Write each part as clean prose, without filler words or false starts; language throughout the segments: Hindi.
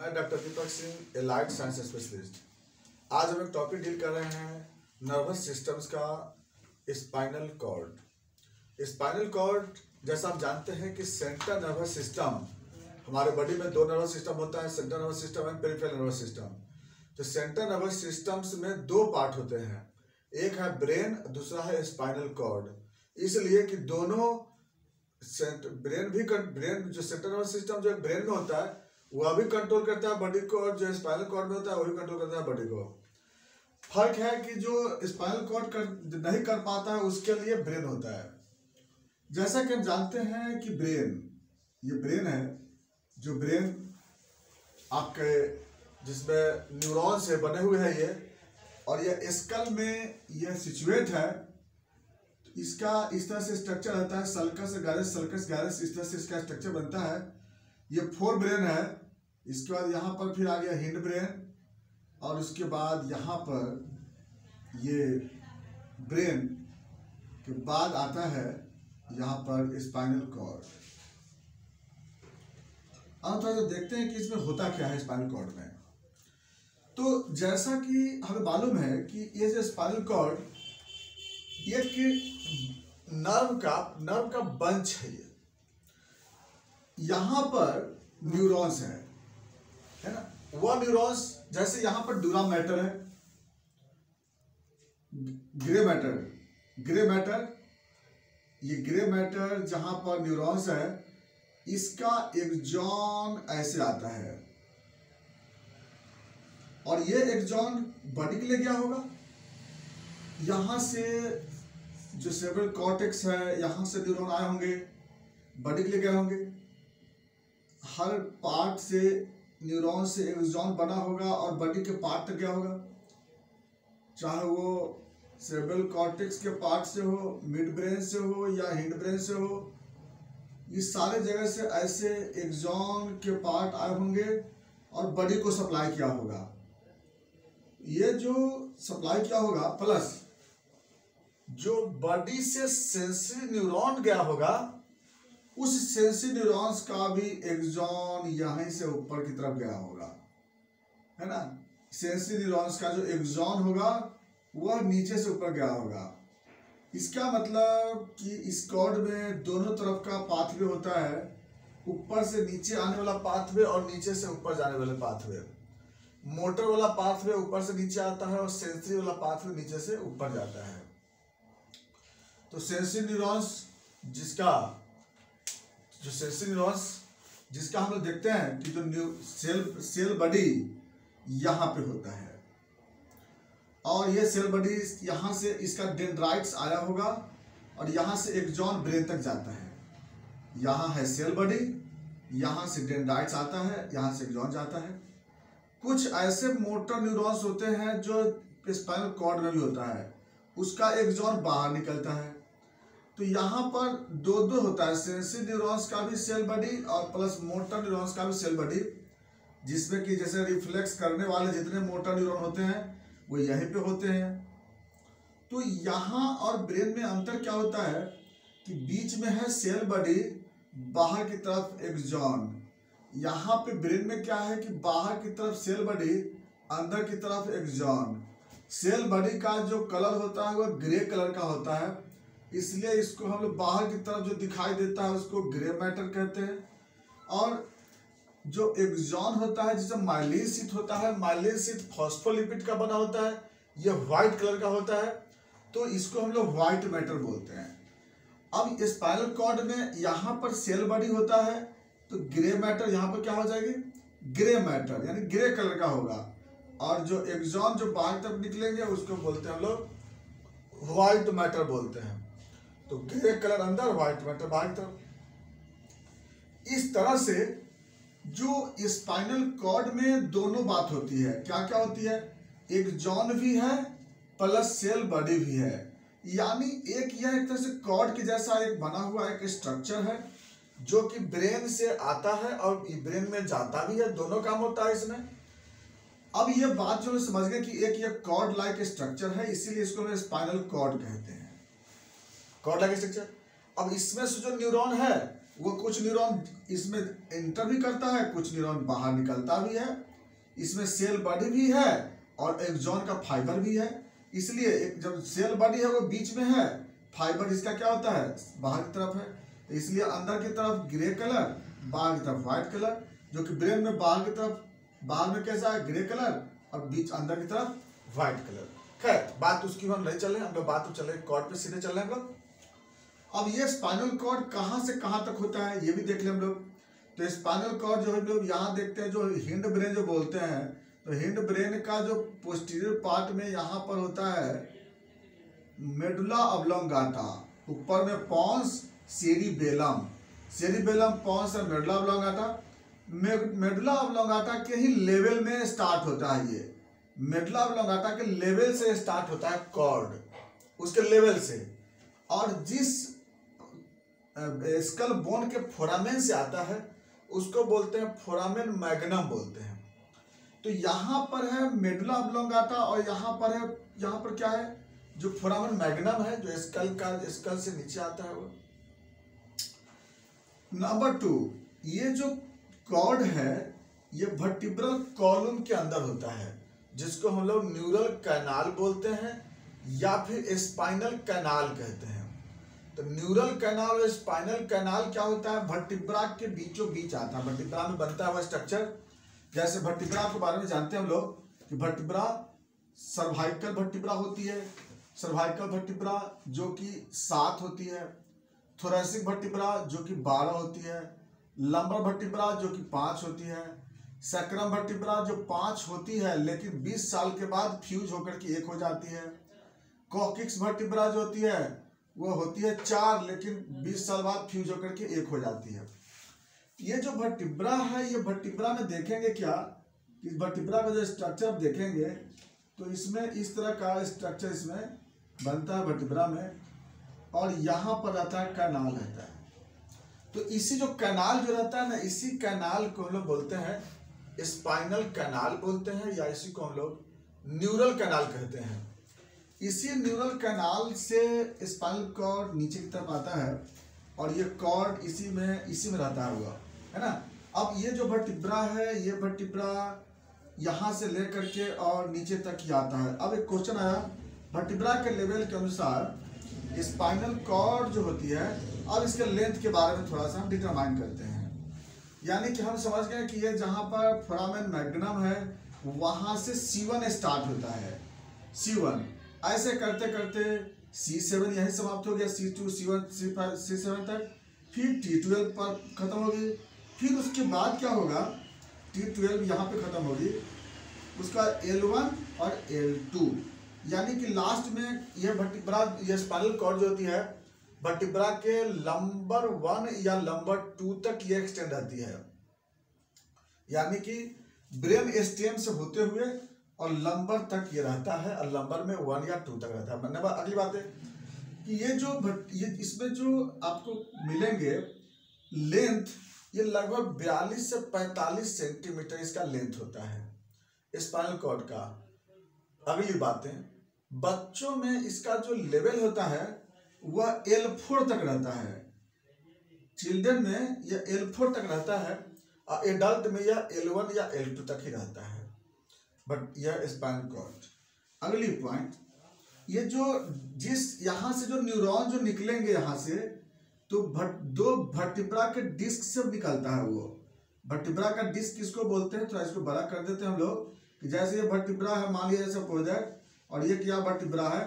मैं doctor Deepak Singh, allied science specialist. आज हम एक टॉपिक डील कर रहे हैं नर्वस सिस्टम्स का, स्पाइनल कॉर्ड। स्पाइनल कॉर्ड जैसा आप जानते हैं कि सेंट्रल नर्वस सिस्टम, हमारे बॉडी में दो नर्वस सिस्टम होता है, central nervous system and peripheral nervous system. तो सेंट्रल नर्वस सिस्टम्स में दो पार्ट होते हैं, एक है ब्रेन, दूसरा है स्पाइनल कॉर्ड। इसलिए कि दोनों ब्रेन जो सेंट्रल नर्वस सिस्टम जो ब्रेन में होता है वह भी कंट्रोल करता है बॉडी को, और जो स्पाइनल कॉर्ड में होता है वह भी कंट्रोल करता है बॉडी को। फर्क है कि जो स्पाइनल कॉर्ड नहीं कर पाता है उसके लिए ब्रेन होता है। जैसा कि हम जानते हैं कि ये ब्रेन है, जो ब्रेन आपके जिसमें न्यूरॉन से बने हुए हैं ये, और ये स्कल में ये सिचुएट है। इसका इस तरह से स्ट्रक्चर रहता है, सल्कस गैरस इस तरह से इसका स्ट्रक्चर बनता है। ये फोर ब्रेन है। इसके बाद यहाँ पर फिर आ गया हिंड ब्रेन, और उसके बाद यहाँ पर ये ब्रेन के बाद आता है यहाँ पर स्पाइनल कॉर्ड। अब थोड़ा सा देखते हैं कि इसमें होता क्या है स्पाइनल कॉर्ड में। तो जैसा कि हमें मालूम है कि ये जो स्पाइनल कॉर्ड एक नर्व का बंच है। ये यहाँ पर न्यूरॉन्स है ना। वह न्यूरॉन्स जैसे यहाँ पर डूरा मैटर है, ग्रे मैटर, ये ग्रे मैटर जहां पर न्यूरॉन्स है, इसका एक्सॉन ऐसे आता है, और ये एक्सॉन बॉडी के लिए क्या होगा, यहां से जो सेरेब्रल कॉर्टेक्स है यहां से न्यूरॉन आए होंगे, बॉडी के लिए गए होंगे। हर पार्ट से न्यूरॉन से एक्सॉन बना होगा और बॉडी के पार्ट तक क्या होगा, चाहे वो सेरेब्रल कॉर्टेक्स के पार्ट से हो, मिड ब्रेन से हो या हिंड ब्रेन से हो, इस सारे जगह से ऐसे एक्सॉन के पार्ट आए होंगे और बॉडी को सप्लाई किया होगा। ये जो सप्लाई किया होगा प्लस जो बॉडी से सेंसरी न्यूरॉन गया होगा, उस सेंसरी न्यूरॉन्स का भी एक्सॉन यहीं से ऊपर की तरफ गया होगा, है ना। सेंसरी न्यूरॉन्स का जो एक्सॉन होगा वह नीचे से ऊपर गया होगा। इसका मतलब कि इस कॉर्ड में दोनों तरफ का पाथवे होता है, ऊपर से नीचे आने वाला पाथवे और नीचे से ऊपर जाने वाले पाथवे। मोटर वाला पाथवे ऊपर से नीचे आता है और सेंसरी वाला पाथवे नीचे से ऊपर जाता है। तो सेंसरी न्यूरॉन्स जिसका हम लोग देखते हैं कि जो सेल बॉडी यहाँ पे होता है, और ये सेल बॉडी यहाँ से इसका डेंड्राइट्स आया होगा और यहाँ से एक्सॉन ब्रेन तक जाता है। यहाँ है सेल बॉडी, यहाँ से डेंड्राइट्स आता है, यहाँ से एक्सॉन जाता है। कुछ ऐसे मोटर न्यूरॉन्स होते हैं जो स्पाइनल कॉर्ड में भी होता है, उसका एक्सॉन बाहर निकलता है। तो यहाँ पर दो होता है, सेंसरी न्यूरॉन्स का भी सेल बॉडी और प्लस मोटर न्यूरॉन्स का भी सेल बॉडी, जिसमें कि जैसे रिफ्लेक्स करने वाले जितने मोटर न्यूरॉन होते हैं वो यहीं पे होते हैं। तो यहाँ और ब्रेन में अंतर क्या होता है कि बीच में है सेल बॉडी, बाहर की तरफ एक्सॉन। यहाँ पे ब्रेन में क्या है कि बाहर की तरफ सेल बॉडी, अंदर की तरफ एक्सॉन। सेल बॉडी का जो कलर होता है वह ग्रे कलर का होता है, इसलिए इसको हम लोग बाहर की तरफ जो दिखाई देता है उसको ग्रे मैटर कहते हैं। और जो एक्सॉन होता है जिसे माइलिन शीथ होता है, माइलिन शीथ फॉस्फोलिपिड का बना होता है, ये व्हाइट कलर का होता है, तो इसको हम लोग व्हाइट मैटर बोलते हैं। अब स्पाइनल कॉर्ड में यहाँ पर सेल बॉडी होता है, तो ग्रे मैटर यहाँ पर क्या हो जाएगी, ग्रे मैटर यानी ग्रे कलर का होगा, और जो एक्सॉन जो बाहर तरफ निकलेंगे उसको बोलते हैं हम लोग व्हाइट मैटर बोलते हैं। तो ग्रे कलर अंदर, व्हाइट मैटर बाहर की तरफ। इस तरह से जो स्पाइनल कॉर्ड में दोनों बात होती है, क्या क्या होती है, एक्सॉन भी है प्लस सेल बॉडी भी है। यानी एक तरह से कॉर्ड के जैसा एक बना हुआ एक स्ट्रक्चर है जो कि ब्रेन से आता है और ब्रेन में जाता भी है, दोनों काम होता है इसमें। अब ये बात जो समझ गए कि एक ये कॉर्ड लाइक स्ट्रक्चर है, इसीलिए इसको हम स्पाइनल कॉर्ड कहते हैं, कॉर्ड लाइक स्ट्रक्चर। अब इसमें से जो न्यूरॉन है वो कुछ न्यूरॉन इसमें एंटर भी करता है, कुछ न्यूरॉन बाहर निकलता भी है। इसमें सेल बॉडी भी है और एक्सॉन का फाइबर भी है। इसलिए जब सेल बॉडी है वो बीच में है, फाइबर इसका क्या होता है बाहर की तरफ है। तो इसलिए अंदर की तरफ ग्रे कलर, बाहर की तरफ व्हाइट कलर, जो कि ब्रेन में बाहर की तरफ, बाहर में कैसा है ग्रे कलर और बीच अंदर की तरफ व्हाइट कलर। खैर बात उसकी हम नहीं चल रहे, हम लोग बात तो चल रहे कॉर्ड पे सीधे चल रहे हैं हम लोग। अब ये स्पाइनल कॉर्ड कहाँ से कहाँ तक होता है ये भी देख लें हम लोग। तो स्पाइनल कॉर्ड जो हम लोग यहाँ देखते हैं, जो हिंड ब्रेन जो बोलते हैं, तो हिंड ब्रेन का जो पोस्टीरियर पार्ट में यहाँ पर होता है मेडुला ऑब्लोंगाटा, ऊपर में पॉन्स, सेरिबेलम, सेरिबेलम, पॉन्स और मेडुला ऑब्लोंगाटा। मेडुला ऑब्लोंगाटा के ही लेवल में स्टार्ट होता है ये, मेडुला ऑब्लोंगाटा के लेवल से स्टार्ट होता है कॉर्ड, उसके लेवल से। और जिस स्कल बोन के फोरामेन से आता है उसको बोलते हैं फोरामेन मैग्नम बोलते हैं। तो यहाँ पर है मेडुला ऑब्लोंगाटा और यहाँ पर क्या है जो फोरामेन मैग्नम है, जो स्कल से नीचे आता है वो। नंबर 2, ये जो कॉर्ड है ये वर्टिब्रल कॉलम के अंदर होता है, जिसको हम लोग न्यूरल कैनाल बोलते हैं या फिर स्पाइनल कैनाल कहते हैं। तो न्यूरल कैनाल और स्पाइनल कैनाल क्या होता है, वर्टिब्रा के बीचों बीच आता है। वर्टिब्रा में बनता हुआ स्ट्रक्चर, जैसे वर्टिब्रा के बारे में जानते हैं हम लोग कि वर्टिब्रा सर्वाइकल वर्टिब्रा होती है, सर्वाइकल वर्टिब्रा जो कि 7 होती है, थोरैसिक वर्टिब्रा जो कि 12 होती है, लंबर वर्टिब्रा जो कि 5 होती है, सैक्रम वर्टिब्रा जो 5 होती है लेकिन 20 साल के बाद फ्यूज होकर के 1 हो जाती है, कॉकिक्स वर्टिब्रा जो होती है वो होती है 4 लेकिन 20 साल बाद फ्यूज होकर के 1 हो जाती है। ये जो वर्टिब्रा है, ये वर्टिब्रा में देखेंगे क्या कि वर्टिब्रा का जो स्ट्रक्चर आप देखेंगे तो इसमें इस तरह का स्ट्रक्चर इसमें बनता है वर्टिब्रा में, और यहाँ पर रहता है कैनाल रहता है। तो इसी जो कैनाल जो रहता है ना, इसी कैनाल को हम लोग बोलते हैं स्पाइनल कैनाल बोलते हैं, या इसी को हम लोग न्यूरल कैनाल कहते हैं। इसी न्यूरल कैनाल से स्पाइनल कॉर्ड नीचे की तरफ आता है और ये कॉर्ड इसी में रहता है ना। अब ये जो वर्टिब्रा है, ये वर्टिब्रा यहाँ से लेकर के और नीचे तक ही आता है। अब एक क्वेश्चन आया, वर्टिब्रा के लेवल के अनुसार स्पाइनल कॉर्ड जो होती है, अब इसके लेंथ के बारे में थोड़ा सा हम डिटरमाइन करते हैं। यानी कि हम समझ गए कि ये जहाँ पर फोरामेन मैग्नम है वहाँ से C1 स्टार्ट होता है, C1 ऐसे करते करते C7 यही समाप्त हो गया, C2, C1, C5, C7 तक, फिर T12 पर खत्म होगी। फिर उसके बाद क्या होगा, T12 यहाँ पे खत्म होगी, उसका L1 और L2, यानी कि लास्ट में यह वर्टिब्रा, यह स्पाइनल कॉर्ड जो होती है वर्टिब्रा के लंबर 1 या लंबर 2 तक ये एक्सटेंड रहती है। यानी कि ब्रेन स्टेम से होते हुए और लंबर तक ये रहता है, और लंबर में 1 या 2 तक रहता है। मतलब अगली बात है कि ये इसमें जो आपको मिलेंगे लेंथ, ये लगभग 42 से 45 सेंटीमीटर इसका लेंथ होता है स्पाइनल कॉर्ड का। अगली बात है, बच्चों में इसका जो लेवल होता है वह L4 तक रहता है, चिल्ड्रन में यह L4 तक रहता है, और एडल्ट में यह L1 या L2 तक ही रहता है। बट यह स्पाइनल कॉर्ड। अगली पॉइंट, ये जो यहाँ से जो न्यूरॉन जो निकलेंगे यहाँ से, तो दो वर्टिब्रा के डिस्क से निकलता है। वो वर्टिब्रा का डिस्क किसको बोलते हैं, तो इसको बड़ा कर देते हैं हम लोग कि जैसे ये वर्टिब्रा है, मान लिया सपोज है, और ये क्या वर्टिब्रा है,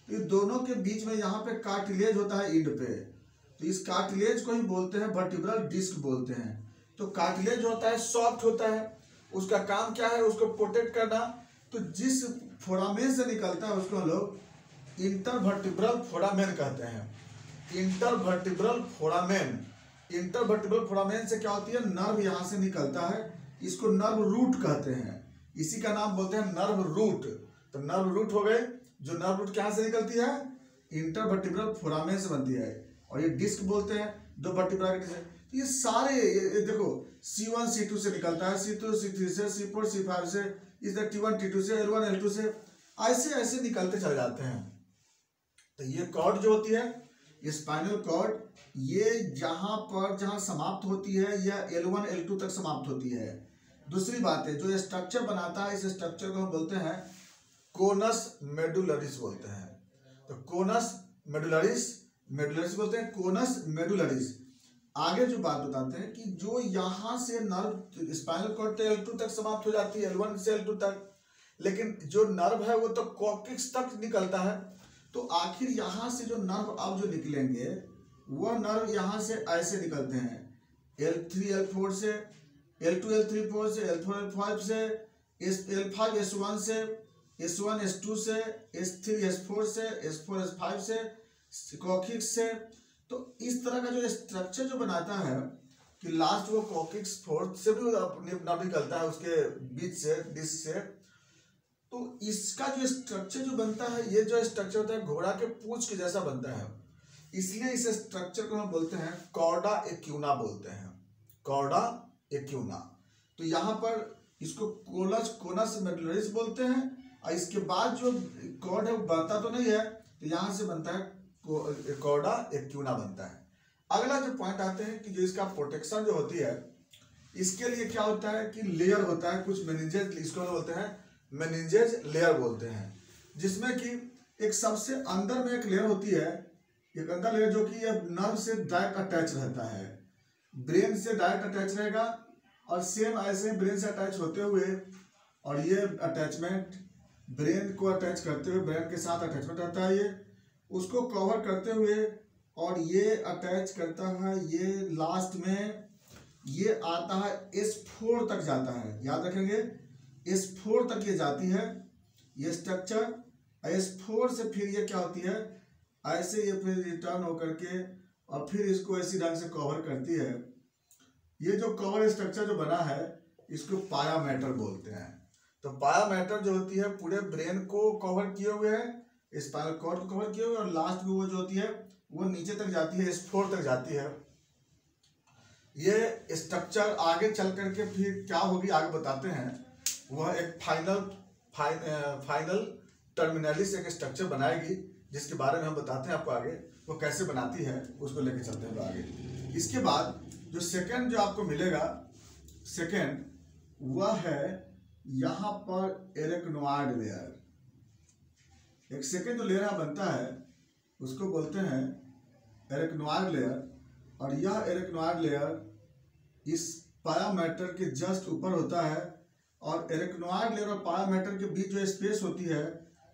तो ये दोनों के बीच में यहाँ पे कार्टिलेज होता है इंड पे, तो इस कार्टिलेज को ही बोलते हैं वर्टिब्रल डिस्क बोलते हैं। तो कार्टिलेज होता है सॉफ्ट होता है, उसका काम क्या है, उसको प्रोटेक्ट करना। तो जिस फोरामेन से निकलता है उसको हम लोग इंटरवर्टिब्रल फोरामेन कहते हैं। इंटरवर्टिब्रल फोरामेन, इंटरवर्टिब्रल फोरामेन से क्या होती है, नर्व यहाँ से निकलता है, इसको नर्व रूट कहते हैं, इसी का नाम बोलते हैं नर्व रूट। तो नर्व रूट हो गए, जो नर्व रूट कहाँ से निकलती है, इंटरवर्टिब्रल फोरामेन से बनती है, और ये डिस्क बोलते हैं दो वर्टिब्रा के डिस्क। ये सारे ये देखो C1 C2 से निकलता है, C2 C3 से, C4 C5 से, इस T1 T2 से, L1 L2 से, ऐसे ऐसे निकलते चले जाते हैं। तो ये कॉर्ड जो होती है स्पाइनल कॉर्ड ये यहाँ पर जहाँ समाप्त होती है यह L1 L2 तक समाप्त होती है। दूसरी बात है, जो स्ट्रक्चर बनाता है इस स्ट्रक्चर को हम बोलते हैं कोनस मेडुलरिस बोलते हैं। तो कोनस मेडुलरिस बोलते हैं, कोनस मेडुलरिस। आगे जो बात बताते हैं कि जो यहाँ से नर्व स्पाइनल कॉर्ड L2 तक समाप्त हो जाती है, L1 से L2 तक, लेकिन जो नर्व है वो तो कॉक्सिक्स तक निकलता है। तो आखिर यहाँ से जो नर्व अब जो निकलेंगे वह नर्व यहाँ से ऐसे निकलते हैं, L3 L4 से, L2 L3 4 से, L4 L5 से, L5 S1 से, S1 S2 से, S3 S4 से, S4 S5 से, कॉक्सिक्स से। तो इस तरह का जो स्ट्रक्चर जो बनाता है कि लास्ट वो कॉक्सिक्स फोर्थ से भी नर्व निकलता है उसके बीच से, डिस्क से। तो इसका जो स्ट्रक्चर जो बनता है, ये जो स्ट्रक्चर होता है घोड़ा के पूंछ के जैसा बनता है, इसलिए इस स्ट्रक्चर को हम बोलते हैं कॉर्डा एक्यूना बोलते हैं, कॉर्डा एक्यूना। तो यहाँ पर इसको कोनस मेडुलरिस बोलते हैं। और इसके बाद जो कॉर्ड है वो बनता तो नहीं है, तो यहाँ से बनता है कॉर्डा एक्यूना बनता है। अगला जो पॉइंट आते हैं कि जो इसका प्रोटेक्शन जो होती है, इसके लिए क्या होता है कि लेयर होता है कुछ मेनिंजेस, इसको बोलते हैं मेनिंजेस लेयर बोलते हैं, जिसमें कि एक सबसे अंदर में एक लेयर होती है, एक अंदर लेयर जो कि ये नर्व से डायरेक्ट अटैच रहता है, ब्रेन से डायरेक्ट अटैच रहेगा। और सेम ऐसे ब्रेन से अटैच होते हुए, और ये अटैचमेंट ब्रेन को अटैच करते हुए, ब्रेन के साथ अटैचमेंट रहता है, ये उसको कवर करते हुए, और ये अटैच करता है, ये लास्ट में ये आता है S4 तक जाता है, याद रखेंगे S4 तक ये जाती है ये स्ट्रक्चर। S4 से फिर ये क्या होती है, ऐसे ये फिर रिटर्न होकर के और फिर इसको ऐसी ढंग से कवर करती है। ये जो कवर स्ट्रक्चर जो बना है इसको पाया मैटर बोलते हैं। तो पाया मैटर जो होती है पूरे ब्रेन को कवर किए हुए है, स्पाइनल कॉर्ड को कवर किए हुए, और लास्ट में वो जो होती है वो नीचे तक जाती है, S4 तक जाती है। ये स्ट्रक्चर आगे चल करके फिर क्या होगी आगे बताते हैं। वह एक फाइनल टर्मिनलिस एक स्ट्रक्चर बनाएगी, जिसके बारे में हम बताते हैं आपको आगे, वो कैसे बनाती है उसको लेके चलते हैं आगे। इसके बाद जो सेकंड जो आपको मिलेगा, सेकंड वह है यहाँ पर एरेक्नोइड लेयर। एक सेकंड जो लेयर बनता है उसको बोलते हैं एरेक्नोइड लेयर। और यह एरेक्नोइड लेयर इस पाया मैटर के जस्ट ऊपर होता है। और एरेक्नोइड लेयर और पाया मैटर के बीच जो स्पेस होती है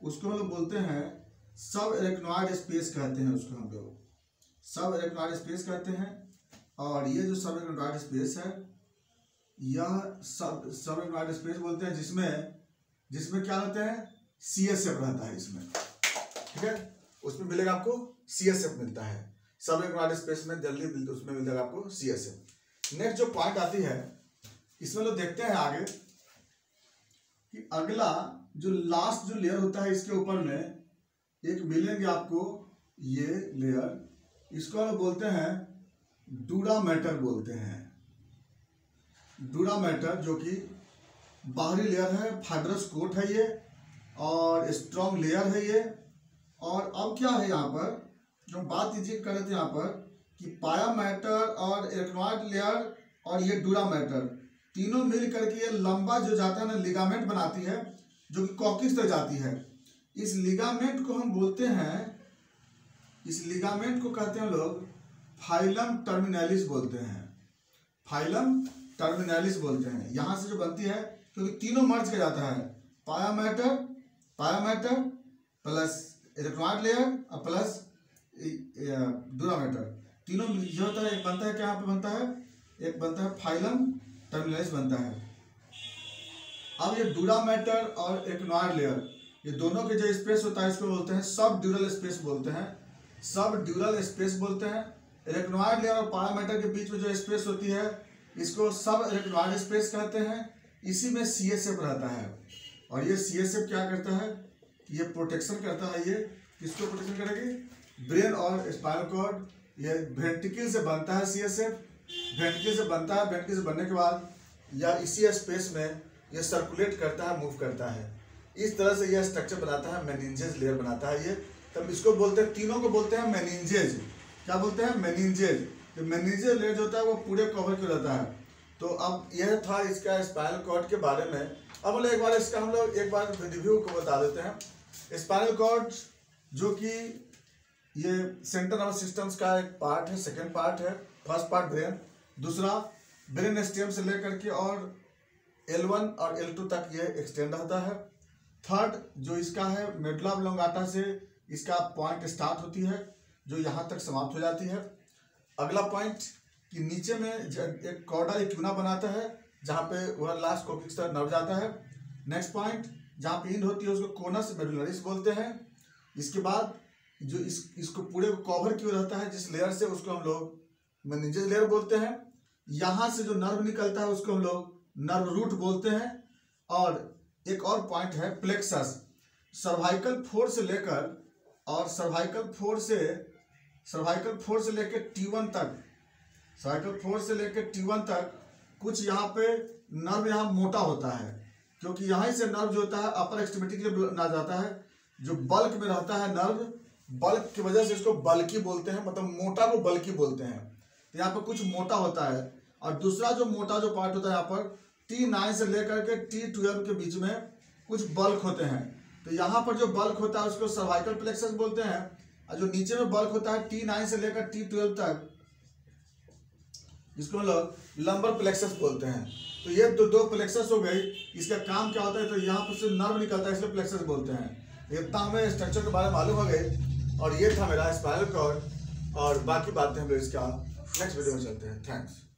उसको हम लोग बोलते हैं सब एरेक्नोइड स्पेस कहते हैं, उसको हम लोग सब एरेक्नोइड स्पेस कहते हैं। और ये जो सब एरेक्नोइड स्पेस है, यह सब एरेक्नोइड स्पेस बोलते हैं, जिसमें क्या रहते हैं, CSF रहता है इसमें, ठीक है। उसमें मिलेगा आपको CSF मिलता है, सब एरेक्नोइड स्पेस में जल्दी उसमें मिलेगा आपको CSF। नेक्स्ट जो पॉइंट आती है इसमें लोग देखते हैं आगे कि अगला जो लास्ट जो लेयर होता है इसके ऊपर में एक मिलेंगे आपको ये लेयर, इसको हम बोलते हैं डूरा मैटर बोलते हैं। डूरा मैटर जो कि बाहरी लेयर है, फाइब्रस कोट है ये, और स्ट्रॉन्ग लेयर है ये। और अब क्या है यहाँ पर जो बात कर रहे थे यहाँ पर कि पाया मैटर और एरेक्नोइड लेयर और ये डूरा मैटर तीनों मिल करके ये लंबा जो जाता है ना लिगामेंट बनाती है, जो कि कॉक्सिक्स तक जाती है। इस लिगामेंट को हम बोलते हैं, इस लिगामेंट को कहते हैं लोग फाइलम टर्मिनलिस बोलते हैं, फाइलम टर्मिनलिस बोलते हैं। यहाँ से जो बनती है क्योंकि तीनों मर्ज कर जाता है, पाया मैटर प्लस एरेक्नोइड लेयर और प्लस डूरा मैटर, तीनों जो होता है एक बनता है, क्या यहाँ पे बनता है, एक बनता है फाइलम टर्मिनलिस बनता है। अब ये डूरा मैटर और एरेक्नोइड लेयर, ये दोनों के जो स्पेस होता है इसको बोलते हैं सब ड्यूरल स्पेस बोलते हैं, सब ड्यूरल स्पेस बोलते हैं। एरेक्नोइड लेयर और पाया मैटर के बीच में जो स्पेस होती है इसको सब एरेक्नोइड स्पेस कहते हैं। इसी में CSF रहता है, और ये CSF क्या करता है, ये प्रोटेक्शन करता है। ये किसको प्रोटेक्शन करेगी, ब्रेन और स्पाइनल कॉर्ड। ये वेंट्रिकल से बनता है CSF, वेंट्रिकल से बनता है, वेंट्रिकल से बनने के बाद या इसी स्पेस में ये सर्कुलेट करता है, मूव करता है। इस तरह से यह स्ट्रक्चर बनाता है, मेनिंजेस लेयर बनाता है ये, तब इसको बोलते हैं, तीनों को बोलते हैं मेनिंजेज। क्या बोलते हैं? मेनिंजेज। तो मेनिंजेज लेयर जो होता है वो पूरे कवर क्यों रहता है। तो अब यह था इसका स्पाइनल कॉर्ड के बारे में। अब हम लोग एक बार इसका एक बार रिव्यू को बता देते हैं। स्पाइनल कॉर्ड जो कि ये सेंट्रल नर्वस सिस्टम्स का एक पार्ट है, सेकेंड पार्ट है। फर्स्ट पार्ट ब्रेन, दूसरा ब्रेन स्टेम से लेकर के और L1 और L2 तक ये एक्सटेंड रहता है। थर्ड जो इसका है मेडुला ऑब्लोंगाटा से इसका पॉइंट स्टार्ट होती है जो यहाँ तक समाप्त हो जाती है। अगला पॉइंट कि नीचे में एक कॉर्डा इक्विना बनाता है जहाँ पे वह लास्ट कोकिक्स तक नर्व जाता है। नेक्स्ट पॉइंट जहाँ पे इंड होती है उसको कोनस मेडुलरिस बोलते हैं। इसके बाद जो इसको पूरे को कवर क्यों रहता है जिस लेयर से, उसको हम लोग मेनिंजेस लेयर बोलते हैं। यहाँ से जो नर्व निकलता है उसको हम लोग नर्व रूट बोलते हैं। और एक और पॉइंट है प्लेक्सस। सर्वाइकल फोर से लेकर और सर्वाइकल फोर से लेकर T1 तक कुछ यहाँ पे नर्व यहाँ मोटा होता है, क्योंकि यहाँ से नर्व जो होता है अपर एक्सट्रीमिटी के लिए ना जाता है। जो बल्क में रहता है नर्व, बल्क की वजह से इसको बल्की बोलते हैं, मतलब मोटा को बल्की बोलते हैं। तो यहाँ पर कुछ मोटा होता है। और दूसरा जो मोटा जो पार्ट होता है यहाँ पर T9 से लेकर के T12 के बीच में कुछ बल्क होते हैं। तो यहाँ पर जो बल्क होता है उसको सर्वाइकल प्लेक्सस बोलते हैं। और जो नीचे में बल्क होता है T9 से लेकर T12 तक, इसको हम लोग लंबर प्लेक्सस बोलते हैं। तो ये दो प्लेक्सस हो गई। इसका काम क्या होता है, तो यहाँ पर से नर्व निकलता है इसलिए प्लेक्सस बोलते हैं। इतना हमें स्ट्रक्चर के बारे में मालूम हो गई। और ये था मेरा स्पाइनल कॉर्ड, और बाकी बातें हम लोग इसका नेक्स्ट वीडियो में चलते हैं। थैंक्स।